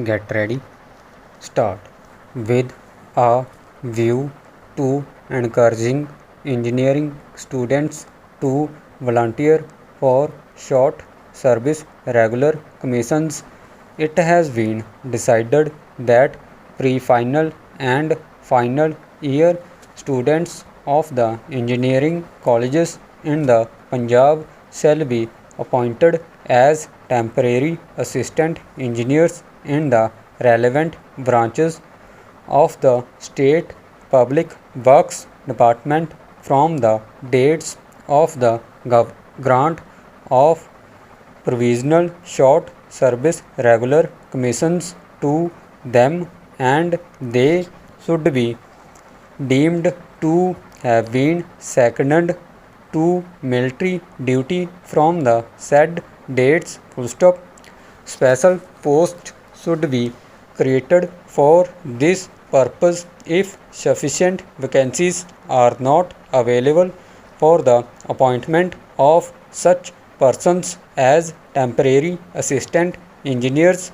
Get ready, start. With a view to encouraging engineering students to volunteer for short service regular commissions, it has been decided that pre-final and final year students of the engineering colleges in the Punjab shall be appointed as temporary assistant engineers in the relevant branches of the State Public Works Department from the dates of the grant of provisional short service regular commissions to them, and they should be deemed to have been seconded to military duty from the said dates. Full stop. Special posts should be created for this purpose if sufficient vacancies are not available for the appointment of such persons as temporary assistant engineers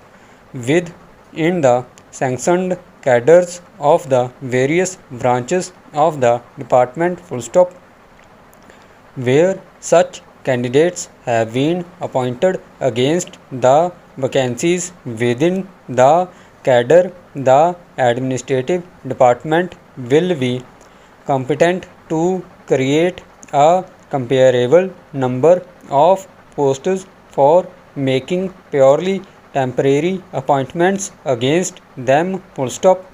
within the sanctioned cadres of the various branches of the department. Full stop. Where such candidates have been appointed against the vacancies within the cadre, the administrative department will be competent to create a comparable number of posts for making purely temporary appointments against them. Full stop.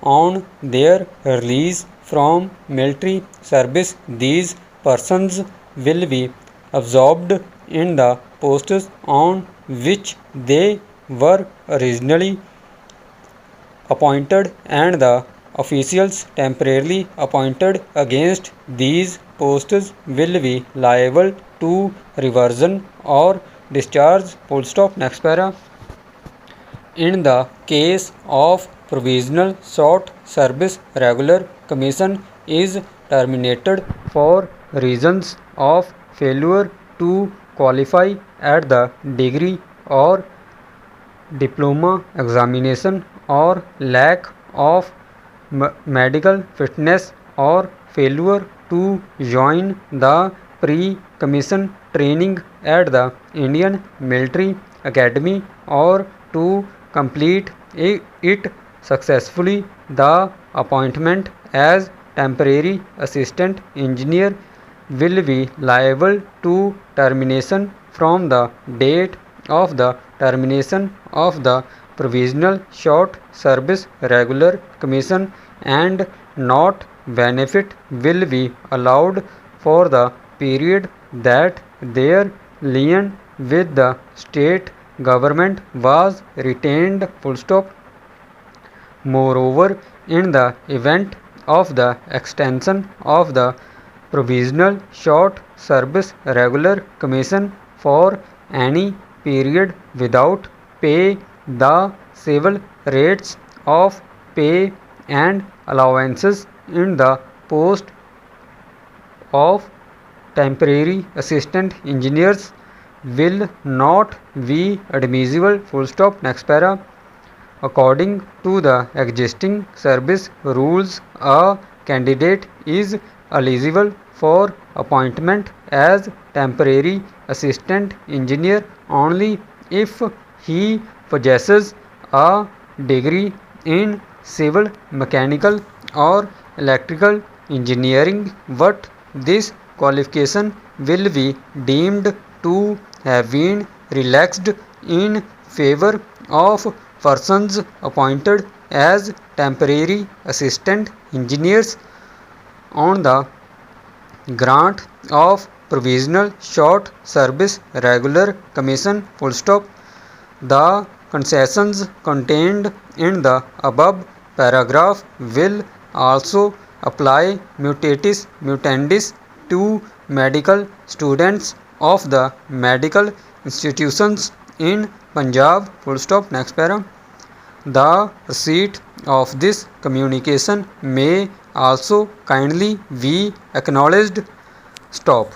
On their release from military service, these persons will be absorbed in the posts on which they were originally appointed, and the officials temporarily appointed against these posts will be liable to reversion or discharge. Full stop. Next para. In the case of provisional short service regular commission is terminated for reasons of failure to qualify at the degree or diploma examination, or lack of medical fitness, or failure to join the pre-commission training at the Indian Military Academy, or to complete it successfully, the appointment as temporary assistant engineer will be liable to termination from the date of the termination of the provisional short service regular commission, and not benefit will be allowed for the period that their lien with the state government was retained. Full stop. Moreover, in the event of the extension of the provisional short service regular commission for any period without pay, the civil rates of pay and allowances in the post of temporary assistant engineers will not be admissible. Full stop. Next para. According to the existing service rules, a candidate is eligible for appointment as temporary assistant engineer only if he possesses a degree in civil, mechanical, or electrical engineering, but this qualification will be deemed to have been relaxed in favor of persons appointed as temporary assistant engineers on the grant of provisional short service regular commission. Full stop. The concessions contained in the above paragraph will also apply mutatis mutandis to medical students of the medical institutions in Punjab. Full stop. Next para. The receipt of this communication may also kindly be acknowledged. Stop.